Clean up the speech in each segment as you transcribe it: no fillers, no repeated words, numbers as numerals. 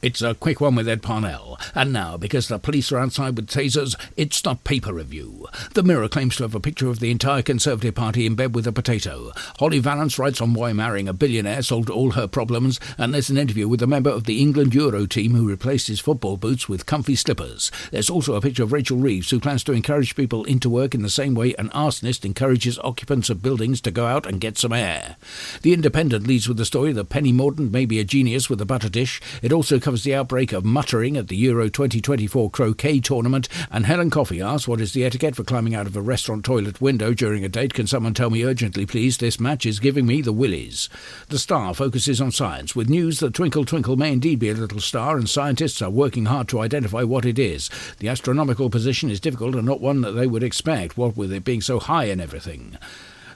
It's a quick one with Ed Parnell. And now, because the police are outside with tasers, it's the paper review. The Mirror claims to have a picture of the entire Conservative Party in bed with a potato. Holly Valance writes on why marrying a billionaire solved all her problems, and there's an interview with a member of the England Euro team who replaced his football boots with comfy slippers. There's also a picture of Rachel Reeves, who plans to encourage people into work in the same way an arsonist encourages occupants of buildings to go out and get some air. The Independent leads with the story that Penny Mordaunt may be a genius with a butter dish. It also covers the outbreak of muttering at the Euro 2024 croquet tournament, and Helen Coffey asks what is the etiquette for climbing out of a restaurant toilet window during a date. Can someone tell me urgently, please? This match is giving me the willies. The Star focuses on science, with news that Twinkle Twinkle may indeed be a little star, and scientists are working hard to identify what it is. The astronomical position is difficult and not one that they would expect, what with it being so high and everything.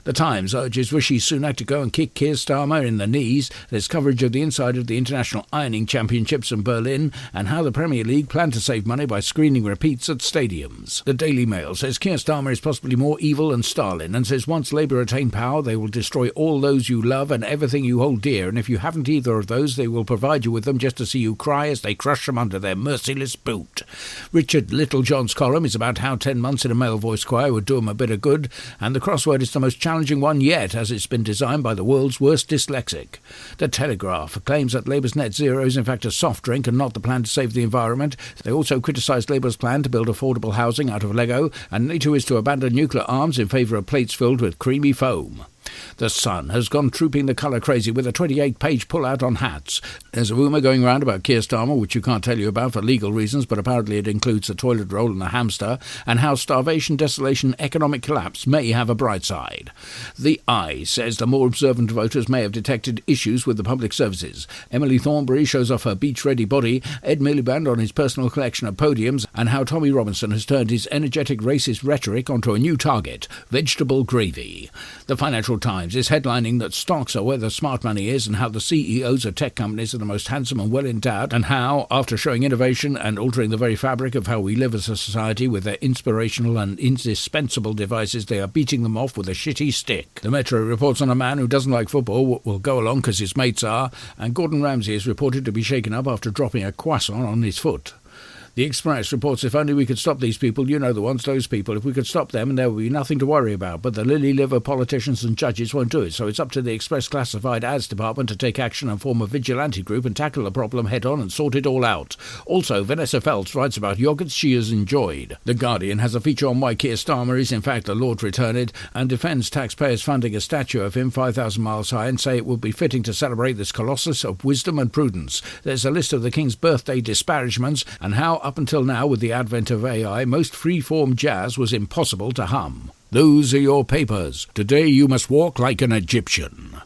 The Times urges Rishi Sunak to go and kick Keir Starmer in the knees. There's coverage of the inside of the International Ironing Championships in Berlin and how the Premier League plan to save money by screening repeats at stadiums. The Daily Mail says Keir Starmer is possibly more evil than Stalin, and says once Labour attain power they will destroy all those you love and everything you hold dear, and if you haven't either of those they will provide you with them just to see you cry as they crush them under their merciless boot. Richard Littlejohn's column is about how 10 months in a male voice choir would do him a bit of good, and the crossword is the most challenging one yet, as it's been designed by the world's worst dyslexic. The Telegraph claims that Labour's net zero is in fact a soft drink and not the plan to save the environment. They also criticised Labour's plan to build affordable housing out of Lego, and NATO is to abandon nuclear arms in favour of plates filled with creamy foam. The Sun has gone trooping the colour crazy with a 28-page pull-out on hats. There's a rumour going round about Keir Starmer, which you can't tell you about for legal reasons, but apparently it includes a toilet roll and a hamster, and how starvation, desolation, economic collapse may have a bright side. The Eye says the more observant voters may have detected issues with the public services. Emily Thornberry shows off her beach-ready body, Ed Miliband on his personal collection of podiums, and how Tommy Robinson has turned his energetic racist rhetoric onto a new target, vegetable gravy. The Financial Times is headlining that stocks are where the smart money is, and how the CEOs of tech companies are the most handsome and well-endowed, and how, after showing innovation and altering the very fabric of how we live as a society with their inspirational and indispensable devices, they are beating them off with a shitty stick. The Metro reports on a man who doesn't like football, will go along because his mates are, and Gordon Ramsay is reported to be shaken up after dropping a croissant on his foot. The Express reports if only we could stop these people, you know the ones, those people, if we could stop them and there would be nothing to worry about, but the lily-liver politicians and judges won't do it, so it's up to the Express Classified Ads Department to take action and form a vigilante group and tackle the problem head-on and sort it all out. Also, Vanessa Feltz writes about yogurts she has enjoyed. The Guardian has a feature on why Keir Starmer is in fact the Lord Returned, and defends taxpayers funding a statue of him 5,000 miles high, and say it would be fitting to celebrate this colossus of wisdom and prudence. There's a list of the King's birthday disparagements, and how up until now, with the advent of AI, most free-form jazz was impossible to hum. Those are your papers. Today you must walk like an Egyptian.